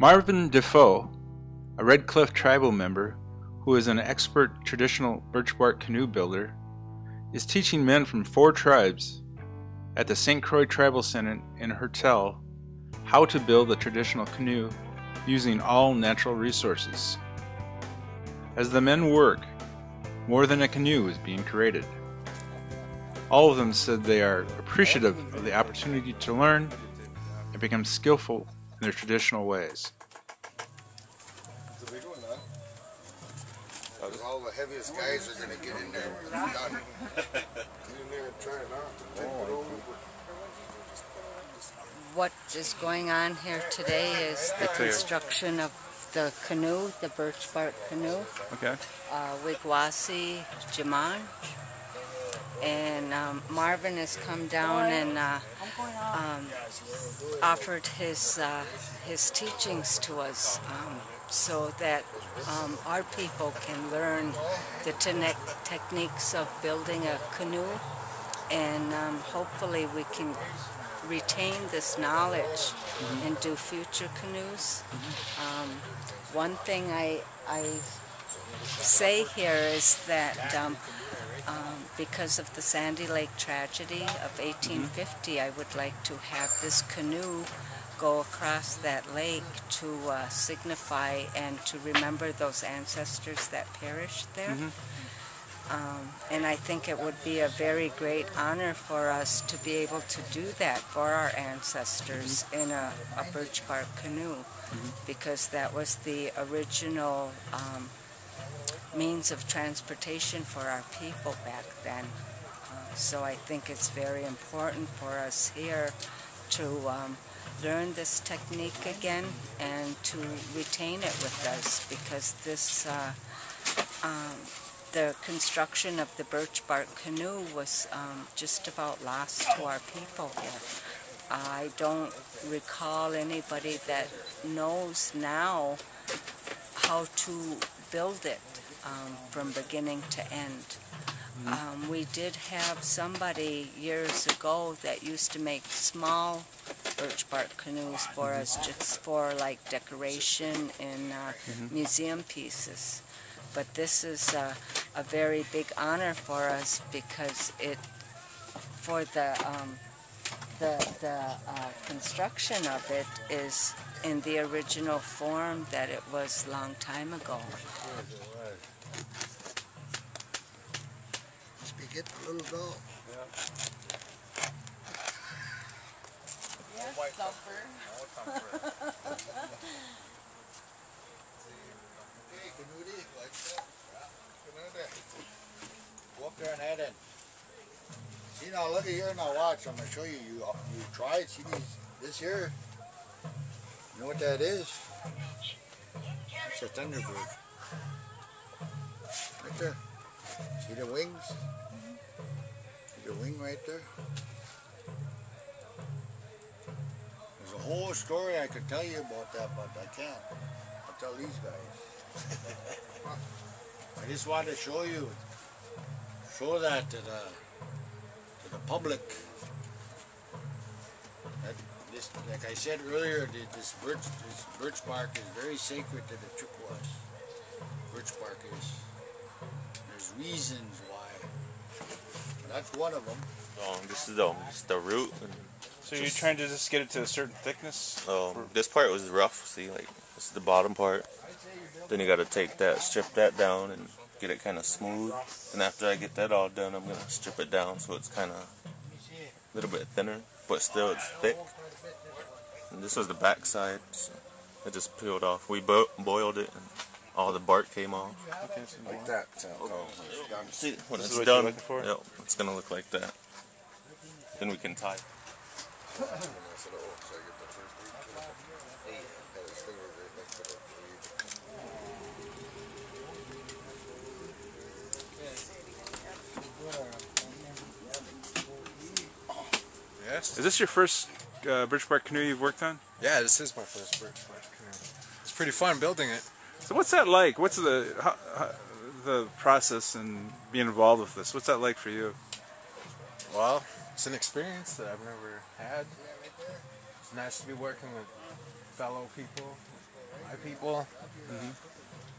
Marvin Defoe, a Red Cliff tribal member who is an expert traditional birch bark canoe builder, is teaching men from 4 tribes at the St. Croix Tribal Center in Hertel how to build a traditional canoe using all natural resources. As the men work, more than a canoe is being created. All of them said they are appreciative of the opportunity to learn and become skillful in their traditional ways. It's a big one, huh? All the heaviest guys are going to get in there when it's done. Get in there and try it out. What is going on here today is the construction of the canoe, the birch bark canoe. Okay. Wiigwaasi Jiimaan. And Marvin has come down and offered his teachings to us so that our people can learn the techniques of building a canoe, and hopefully we can retain this knowledge and do future canoes. One thing I say here is that because of the Sandy Lake tragedy of 1850, I would like to have this canoe go across that lake to signify and to remember those ancestors that perished there. And I think it would be a very great honor for us to be able to do that for our ancestors in a birch bark canoe, because that was the original means of transportation for our people back then. So I think it's very important for us here to learn this technique again and to retain it with us, because this the construction of the birch bark canoe was just about lost to our people here. I don't recall anybody that knows now how to build it from beginning to end. We did have somebody years ago that used to make small birch bark canoes for us, just for like decoration and museum pieces. But this is a very big honor for us, because for the construction of it is in the original form that it was a long time ago. Must be getting a little dull. Yes, Thumper. Go up there and head in. See now, look at here now, watch. I'm going to show you. You try it. See this here? You know what that is? It's a thunderbird. Right there. See the wings? See the wing right there? There's a whole story I could tell you about that, but I can't. I'll tell these guys. I just wanted to show that to the public. That this, like I said earlier, this birch bark is very sacred to the Chippewas. Birch bark is. There's reasons why. But that's one of them. This is the root. And So you're trying to just get it to a certain thickness? this part was rough. See, like this is the bottom part. Then you got to take that, strip that down, and get it kind of smooth. And after I get that all done, I'm gonna strip it down so it's kind of a little bit thinner, but still it's thick. And this was the back side, so it just peeled off. We boiled it, and all the bark came off. Okay, so Like that. See, when This is it's what done, you're looking for? yep, it's gonna look like that. Then we can tie. Yes. Is this your first birch bark canoe you've worked on? Yeah, this is my first birch bark canoe. It's pretty fun building it. So what's that like? What's the process and being involved with this? What's that like for you? Well, it's an experience that I've never had. It's nice to be working with fellow people my people.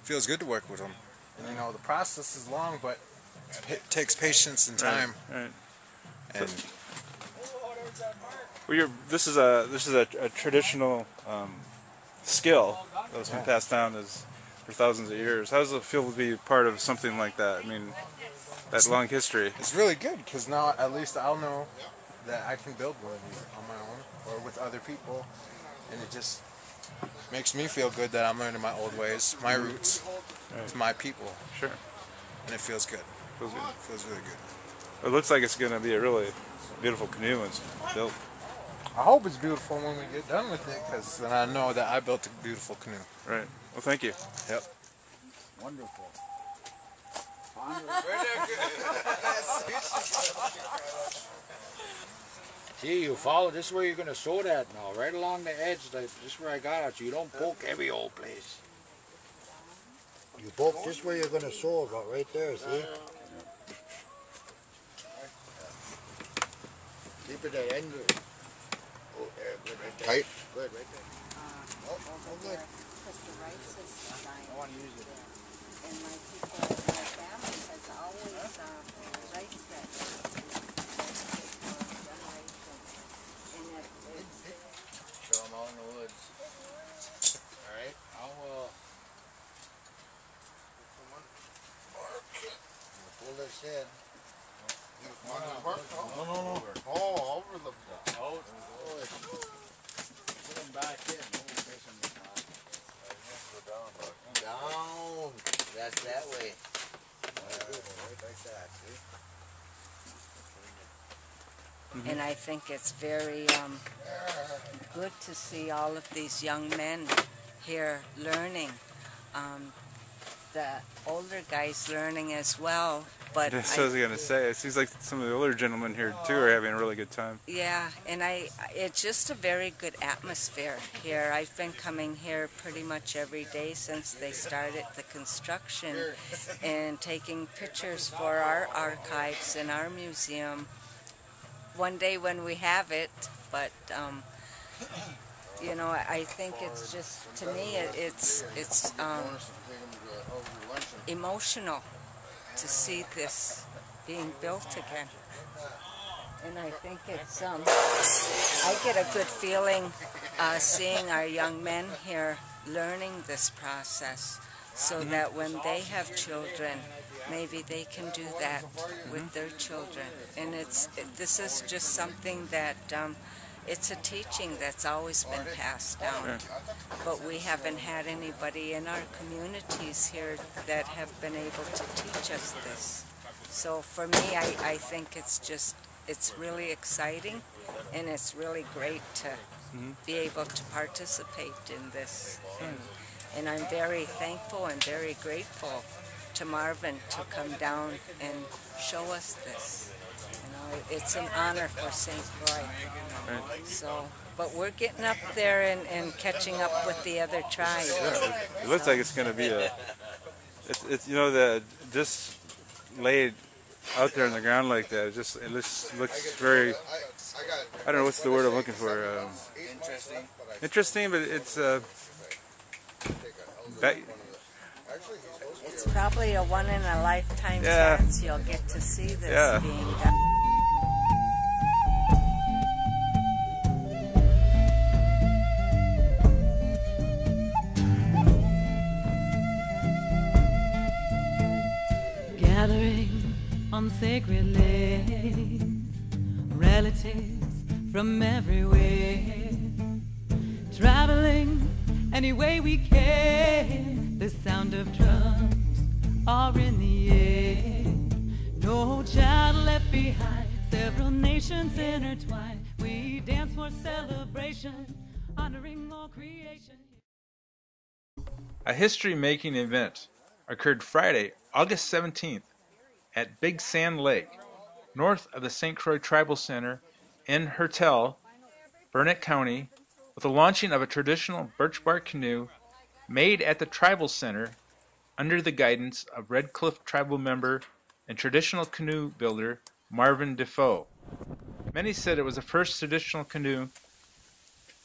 Feels good to work with them. And, you know, the process is long, but it takes patience and time. Right. And Well, this is a traditional skill that's been passed down for thousands of years. How does it feel to be part of something like that? I mean, that long history. it's really good because now at least I'll know that I can build one of these on my own or with other people, and it just makes me feel good that I'm learning my old ways, my roots, to my people. Sure. And it feels good. Feels good. It feels really good. It looks like it's going to be a really beautiful canoe when it's built. I hope it's beautiful when we get done with it, because then I know that I built a beautiful canoe. Right. Well, thank you. Yep. Wonderful. See, you follow, this is where you're going to sew that now, right along the edge, like this is where I got it, so you don't poke every old place. You poke this way, you're going to sew about right there, see? Keep it at end. Oh, there, good, right there. Tight. Good, right there. Over there, because the rice is dying. I want to use it. And my people, my family has always rice that and Show them all in the woods. Alright, I'll pull this in. No. Oh, over the... Put them back in. Down. That's that way. Right like that, see? And I think it's very good to see all of these young men here learning. The older guys learning as well. But That's what I was going to say. It seems like some of the older gentlemen here, too, are having a really good time. yeah, and it's just a very good atmosphere here. I've been coming here pretty much every day since they started the construction and taking pictures for our archives and our museum. One day when we have it, but you know, I think it's just, to me, it's emotional to see this being built again. And I think it's, I get a good feeling seeing our young men here learning this process, so that when they have children, maybe they can do that with their children. And this is just something that, it's a teaching that's always been passed down. But we haven't had anybody in our communities here that have been able to teach us this. So for me, I think it's really exciting, and it's really great to be able to participate in this. And I'm very thankful and very grateful to Marvin to come down and show us this. You know, it's an honor for St. Croix. So, but we're getting up there and catching up with the other tribes. It looks like it's going to be it's you know, just laid out there on the ground like that. It looks very, I don't know what's the word I'm looking for. Interesting. Interesting, but it's It's probably a one-in-a-lifetime chance you'll get to see this being done. Gathering on sacred lakes, relatives from everywhere, traveling any way we can. The sound of drums are in the air. No child left behind, several nations intertwined. We dance for celebration, honoring all creation. A history-making event occurred Friday, August 17th at Big Sand Lake, north of the St. Croix Tribal Center in Hertel, Burnett County, with the launching of a traditional birch bark canoe made at the Tribal Center under the guidance of Red Cliff Tribal member and traditional canoe builder Marvin Defoe. Many said it was the first traditional canoe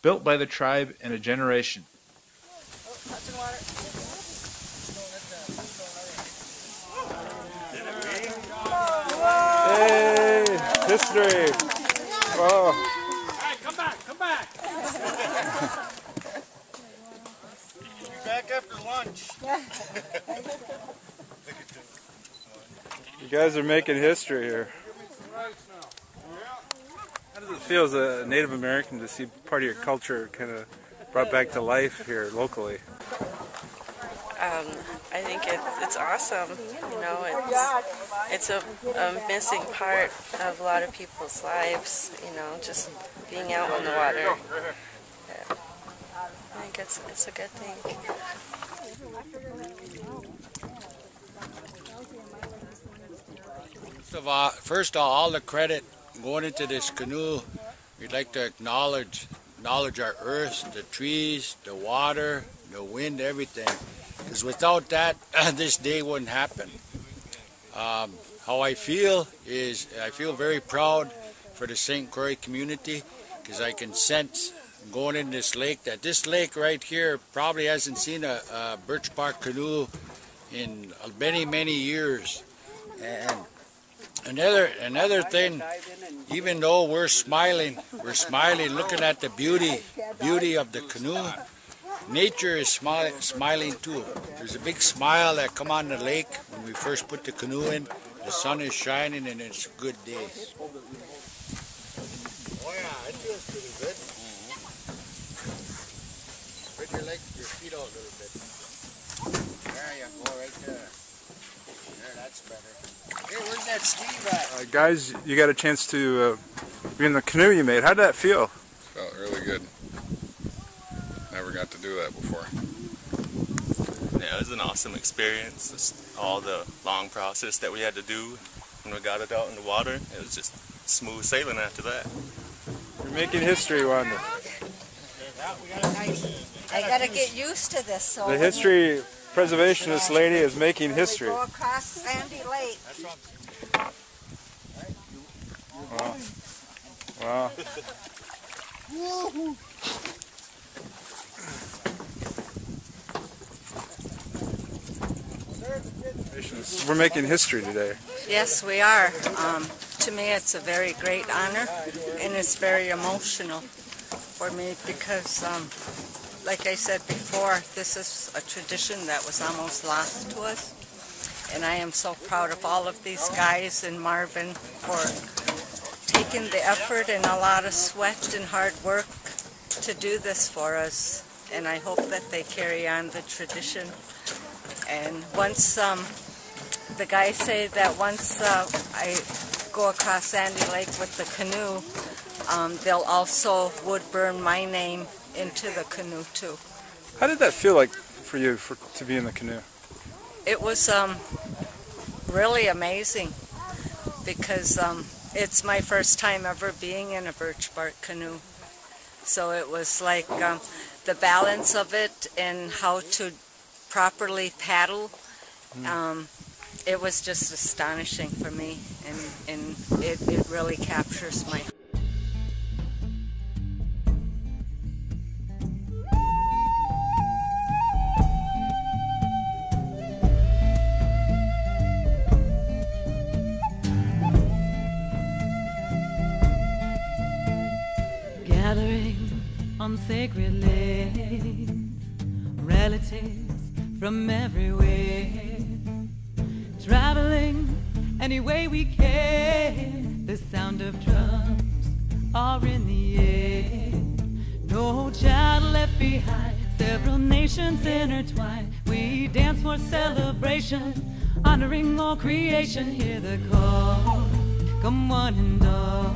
built by the tribe in a generation. Hey, history. Whoa. Alright, come back, come back. Be back after lunch. You guys are making history here. How does it feel as a Native American to see part of your culture kind of brought back to life here locally? I think it's awesome. You know, it's a missing part of a lot of people's lives. You know, just being out on the water. Yeah. I think it's a good thing. First of all the credit going into this canoe, we'd like to acknowledge our earth, the trees, the water, the wind, everything. Because without that, this day wouldn't happen. How I feel is I feel very proud for the St. Croix community, because I can sense going in this lake that this lake right here probably hasn't seen a birch bark canoe in many years. And another thing, even though we're smiling looking at the beauty of the canoe, nature is smiling too. There's a big smile that come on the lake when we first put the canoe in. The sun is shining and it's a good day. Oh yeah, it feels pretty good. Spread your feet out a little bit. There you go, right there. There, that's better. Hey, where's that Steve at? Guys, you got a chance to be in the canoe you made. How did that feel? Felt really good. Never got to do that before. Yeah, it was an awesome experience. Just all the long process that we had to do when we got it out in the water. It was just smooth sailing after that. You're making history, Wanda. I gotta get used to this. So The history preservationist lady is making history. Go across Sandy Lake. Wow. Wow. We're making history today. Yes, we are. To me, it's a very great honor, and it's very emotional for me because, like I said before, this is a tradition that was almost lost to us. And I am so proud of all of these guys in Marvin for taking the effort and a lot of sweat and hard work to do this for us. And I hope that they carry on the tradition. And once the guys say that once I go across Sandy Lake with the canoe, they'll also wood burn my name into the canoe too. How did that feel like for you to be in the canoe? It was really amazing because it's my first time ever being in a birch bark canoe. So it was like the balance of it and how to properly paddle. It was just astonishing for me, and it really captures my heart. Gathering on sacred lanes, relatives from everywhere, traveling any way we can. The sound of drums are in the air. No child left behind, several nations intertwined. We dance for celebration, honoring all creation. Hear the call, come one and all.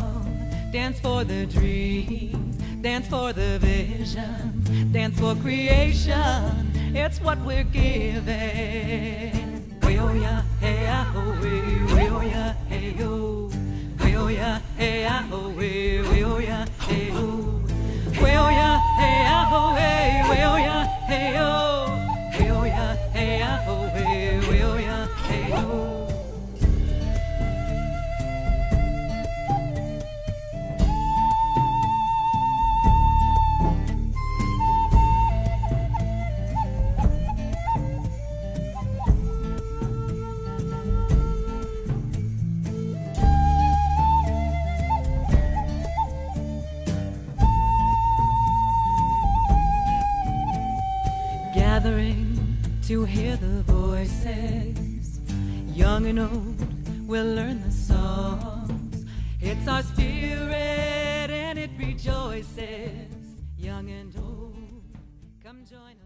Dance for the dreams, dance for the visions, dance for creation. It's what we're giving. We oh yeah, hey ah oh we oh yeah, hey oh. We oh yeah, hey ah oh we oh yeah, hey oh. We oh yeah, hey ah oh hey, we oh yeah, hey oh. We oh yeah, hey ah oh we oh yeah, hey oh. young and old will learn the songs. It's our spirit and it rejoices, young and old. Come join us.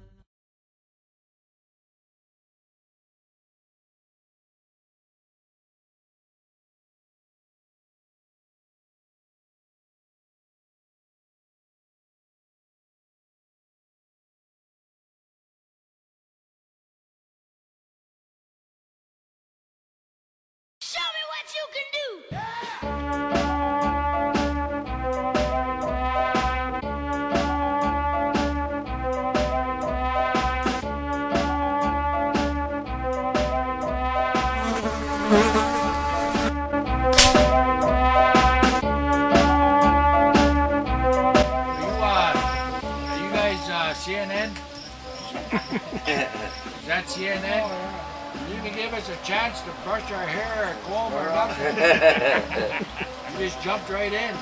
Show me what you can do. Are you guys CNN? Is that CNN? You didn't give us a chance to brush our hair or comb or nothing. You just jumped right in.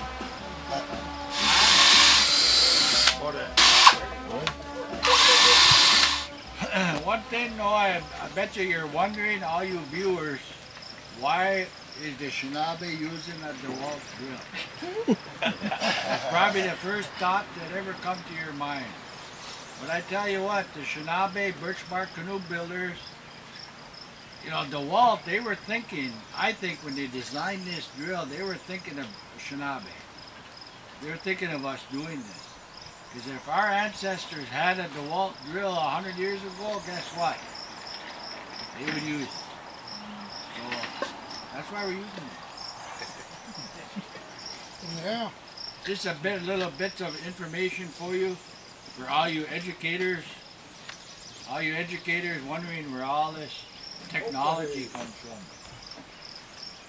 One thing, though, I bet you're wondering, all you viewers, why is the Shinabe using a DeWalt drill? That's probably the first thought that ever come to your mind. But I tell you what, the Shinabe birch bark canoe builders, you know, DeWalt, they were thinking, I think when they designed this drill, they were thinking of Shinabe. They were thinking of us doing this. Because if our ancestors had a DeWalt drill 100 years ago, guess what? They would use it. So that's why we're using it. Yeah. Just little bits of information for you, for all you educators wondering where all this technology comes from.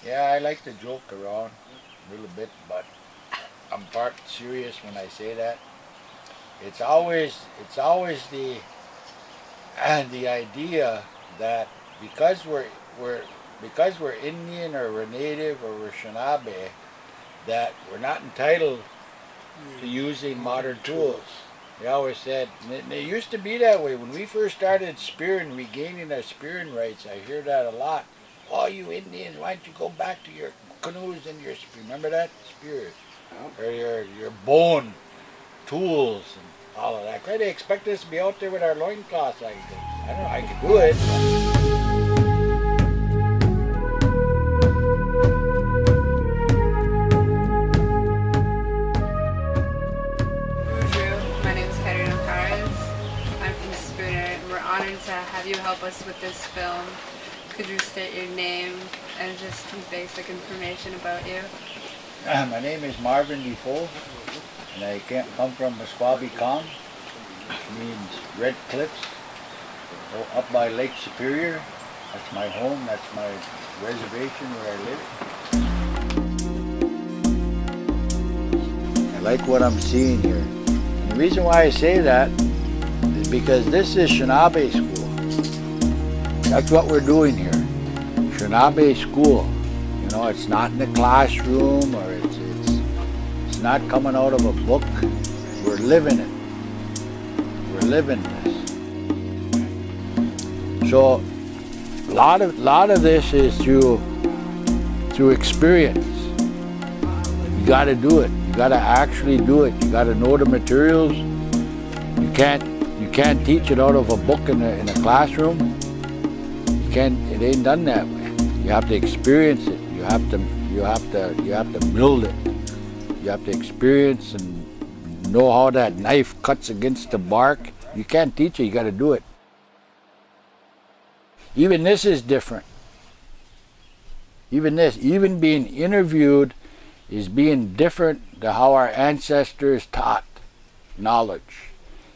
Yeah, I like to joke around a little bit, but I'm part serious when I say that. It's always the idea that because we're Indian or we're Native or we're Shinabe, that we're not entitled to using modern tools. They always said, and it used to be that way. When we first started spearing, regaining our spearing rights, I hear that a lot. Oh, you Indians, why don't you go back to your canoes and your, remember that? Spears. Or your bone tools and all of that. They expect us to be out there with our loincloths like this. I don't know, I can do it. To have you help us with this film. Could you state your name and just some basic information about you? My name is Marvin Defoe, and I come from Musquabi Kong, which means red cliffs, up by Lake Superior. That's my home, that's my reservation where I live. I like what I'm seeing here. And the reason why I say that is because this is Shinabe school. That's what we're doing here. Shinabe school. You know, it's not in the classroom or it's not coming out of a book. We're living it. We're living this. So a lot of this is through experience. You gotta do it. You gotta actually do it. You gotta know the materials. You can't teach it out of a book in a classroom. It ain't done that way. You have to experience it. You have to build it. You have to experience and know how that knife cuts against the bark. You can't teach it, you gotta do it. Even this is different. Even being interviewed is being different to how our ancestors taught knowledge.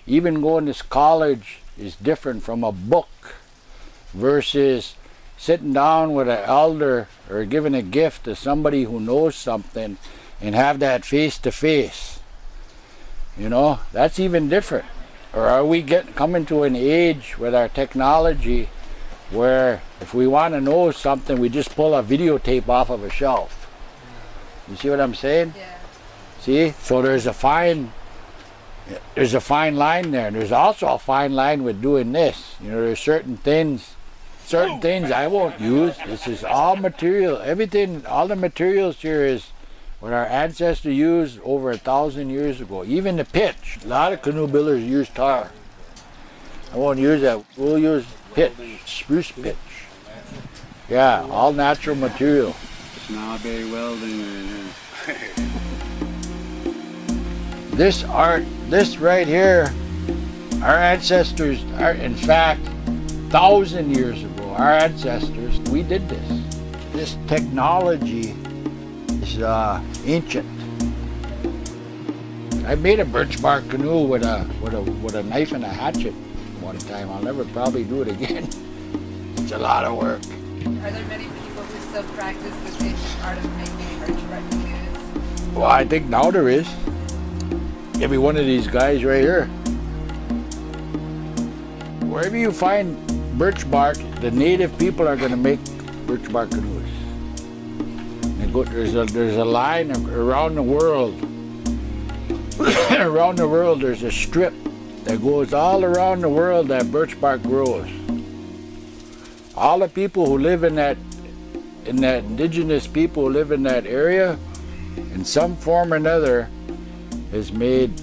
Even going to college is different from a book versus sitting down with an elder or giving a gift to somebody who knows something and have that face to face. You know, that's even different. Or are we coming to an age with our technology where if we want to know something, we just pull a videotape off of a shelf? You see what I'm saying? Yeah. See? So there's a fine line there. There's also a fine line with doing this. You know, there's certain things certain things I won't use. This is all material. Everything, all the materials here is what our ancestors used over 1,000 years ago. Even the pitch. A lot of canoe builders use tar. I won't use that. We'll use pitch, spruce pitch. Yeah, all natural material. Nabe welding. This art, this right here, our ancestors, in fact, 1,000 years ago, our ancestors, we did this. This technology is ancient. I made a birch bark canoe with a knife and a hatchet one time. I'll never probably do it again. It's a lot of work. Are there many people who still practice this ancient art of making birch bark canoes? Well, I think now there is. Every one of these guys right here. Wherever you find birch bark, the native people are going to make birch bark canoes. There's a line around the world. Around the world, there's a strip that goes all around the world that birch bark grows. All the people who live in that indigenous people who live in that area, in some form or another, has made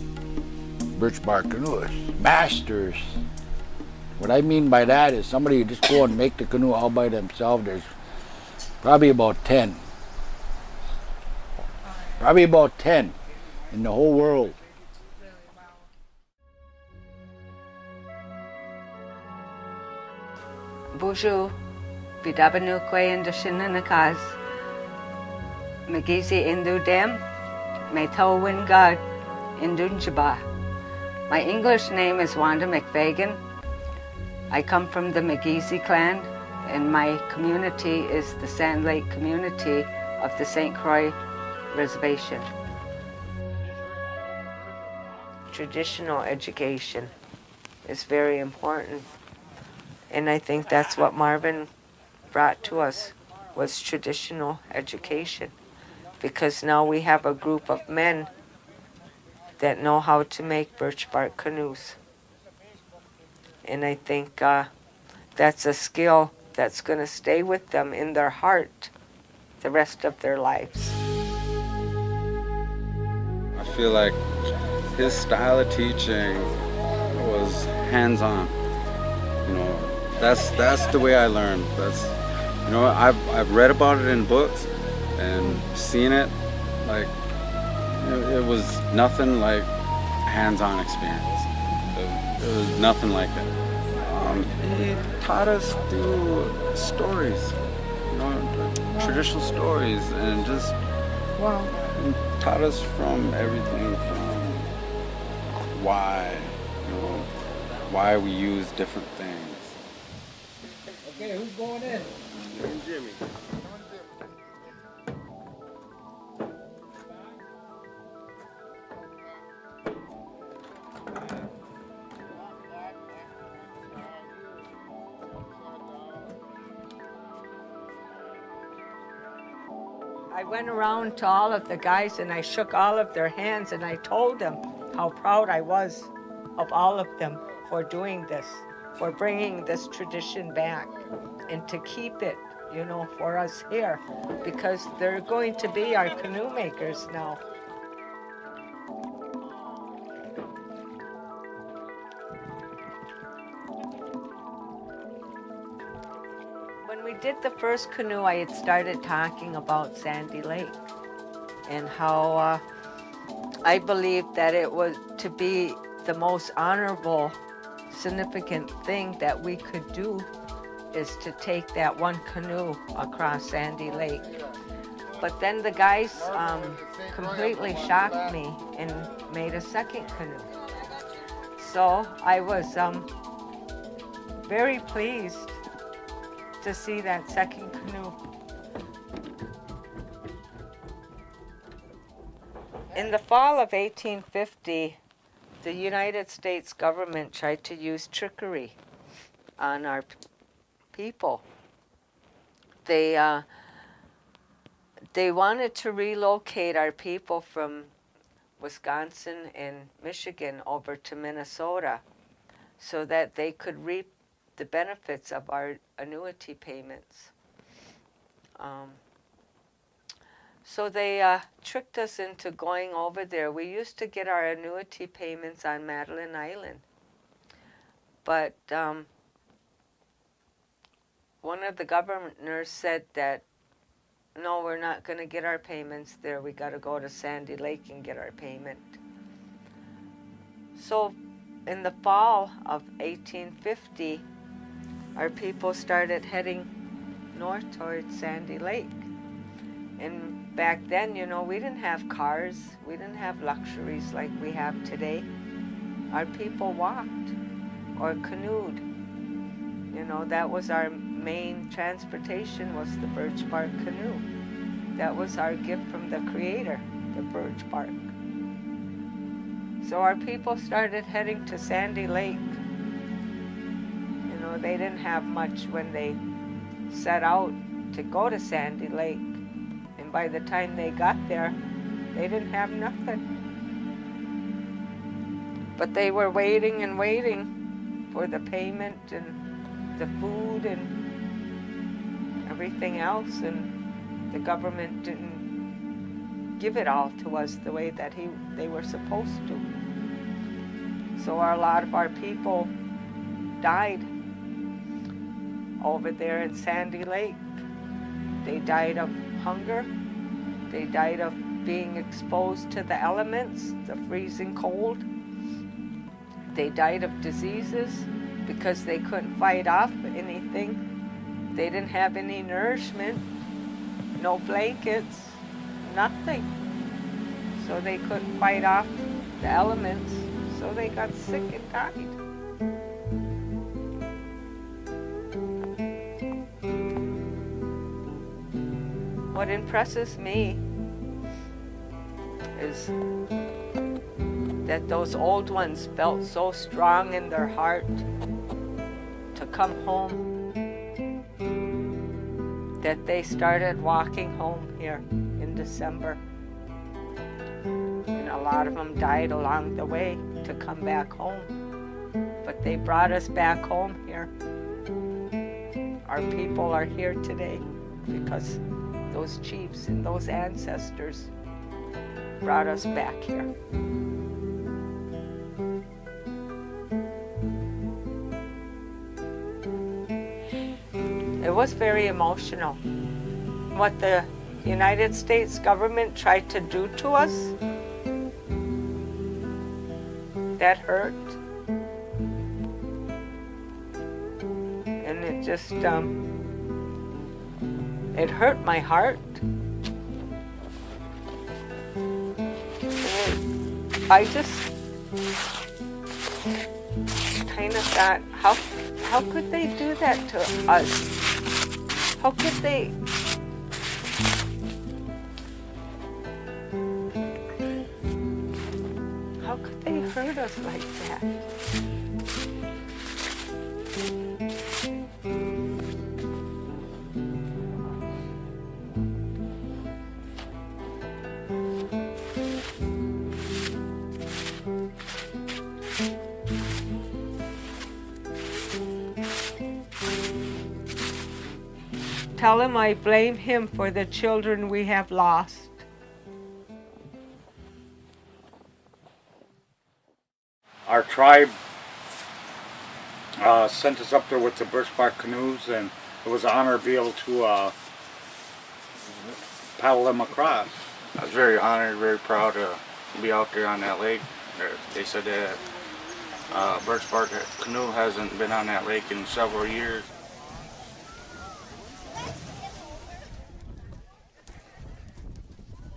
birch bark canoes. Masters. What I mean by that is somebody who just go and make the canoe all by themselves. There's probably about 10. Probably about 10 in the whole world. Bonjour, bidabanu kwe indashinanakaz, magizi indu dem, metho wingad indunjaba. My English name is Wanda McVagan. I come from the Magizi clan, and my community is the Sand Lake community of the St. Croix Reservation. Traditional education is very important, and I think that's what Marvin brought to us, was traditional education, because now we have a group of men that know how to make birch bark canoes. And I think that's a skill that's going to stay with them in their heart the rest of their lives. I feel like his style of teaching was hands-on. You know, that's the way I learned. That's, you know, I've read about it in books and seen it. Like, it was nothing like hands-on experience. It was nothing like it. He taught us through stories, you know, traditional stories, and just, well, he taught us from everything from why, you know, why we use different things. Okay, who's going in? Jimmy. I went around to all of the guys and I shook all of their hands and I told them how proud I was of all of them for doing this, for bringing this tradition back and to keep it, you know, for us here, because they're going to be our canoe makers now. When we did the first canoe, I had started talking about Sandy Lake and how I believed that it was to be the most honorable, significant thing that we could do is to take that one canoe across Sandy Lake. But then the guys completely shocked me and made a second canoe. So I was very pleased to see that second canoe. In the fall of 1850, the United States government tried to use trickery on our people. They wanted to relocate our people from Wisconsin and Michigan over to Minnesota so that they could the benefits of our annuity payments. So they tricked us into going over there. We used to get our annuity payments on Madeline Island. But one of the governors said that, no, we're not going to get our payments there. We got to go to Sandy Lake and get our payment. So in the fall of 1850, our people started heading north towards Sandy Lake. And back then, you know, we didn't have cars. We didn't have luxuries like we have today. Our people walked or canoed. You know, that was our main transportation, was the birch bark canoe. That was our gift from the Creator, the birch bark. So our people started heading to Sandy Lake. You know, they didn't have much when they set out to go to Sandy Lake. And by the time they got there, they didn't have nothing. But they were waiting and waiting for the payment and the food and everything else, and the government didn't give it all to us the way that they were supposed to. So a lot of our people died over there in Sandy Lake. They died of hunger. They died of being exposed to the elements, the freezing cold. They died of diseases because they couldn't fight off anything. They didn't have any nourishment, no blankets, nothing. So they couldn't fight off the elements, so they got sick and died. What impresses me is that those old ones felt so strong in their heart to come home that they started walking home here in December. And a lot of them died along the way to come back home. But they brought us back home here. Our people are here today because those chiefs and those ancestors brought us back here. It was very emotional. What the United States government tried to do to us, that hurt. And it just, it hurt my heart. I just kind of thought, how could they do that to us? How could they? How could they hurt us like that? Tell him I blame him for the children we have lost. Our tribe sent us up there with the birch bark canoes, and it was an honor to be able to paddle them across. I was very honored, very proud to be out there on that lake. They said that birch bark canoe hasn't been on that lake in several years.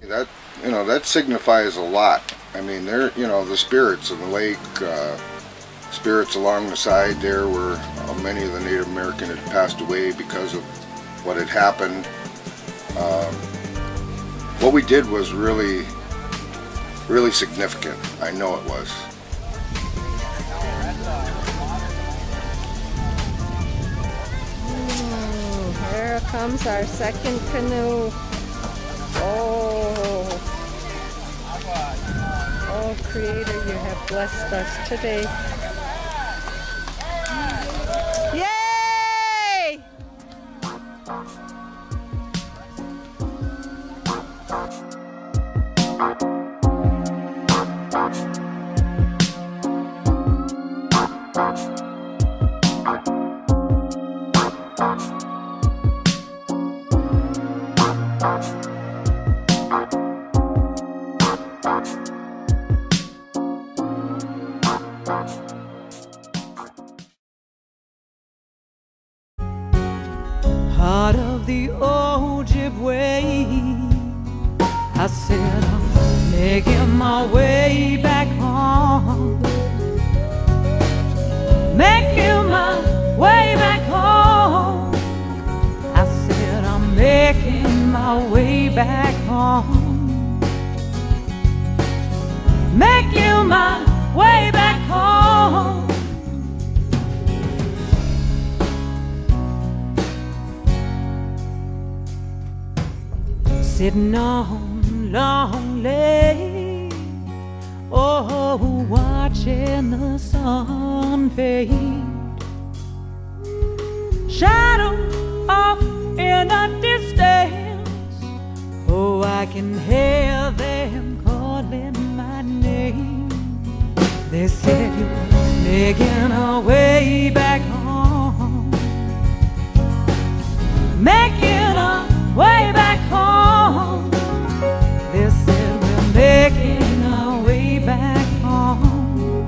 That, you know, that signifies a lot. I mean, there, you know, the spirits of the lake, spirits along the side there where many of the Native American had passed away because of what had happened. What we did was really, really significant. I know it was. Here comes our second canoe. Oh, Creator, you have blessed us today. Yay! I said I'm making my way back home, making my way back home. I said I'm making my way back home, making my way back home. Sitting on Long Lake, oh, watching the sun fade, shadows off in the distance. Oh, I can hear them calling my name. They said you're making our way back home, making our way back home. They said we're making our way back home,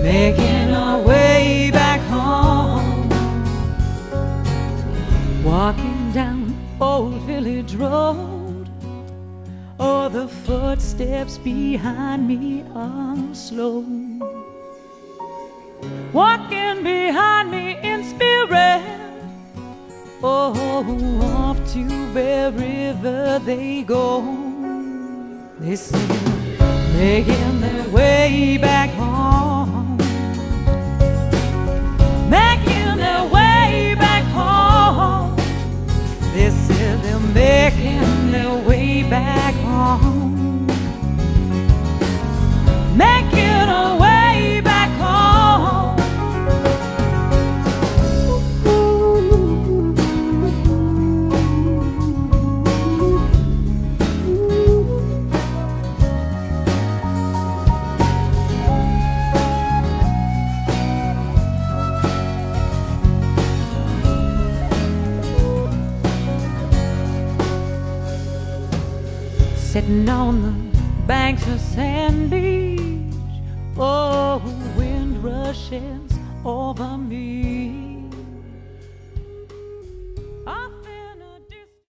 making our way back home. Walking down Old Village Road, oh, the footsteps behind me are slow. Walking behind me in spirit, oh, off to wherever they go. They say making their way back home, making their way back home. They said they're making their way back home, making our way back home. Sitting on the banks of Sand Beach, oh, wind rushes over me.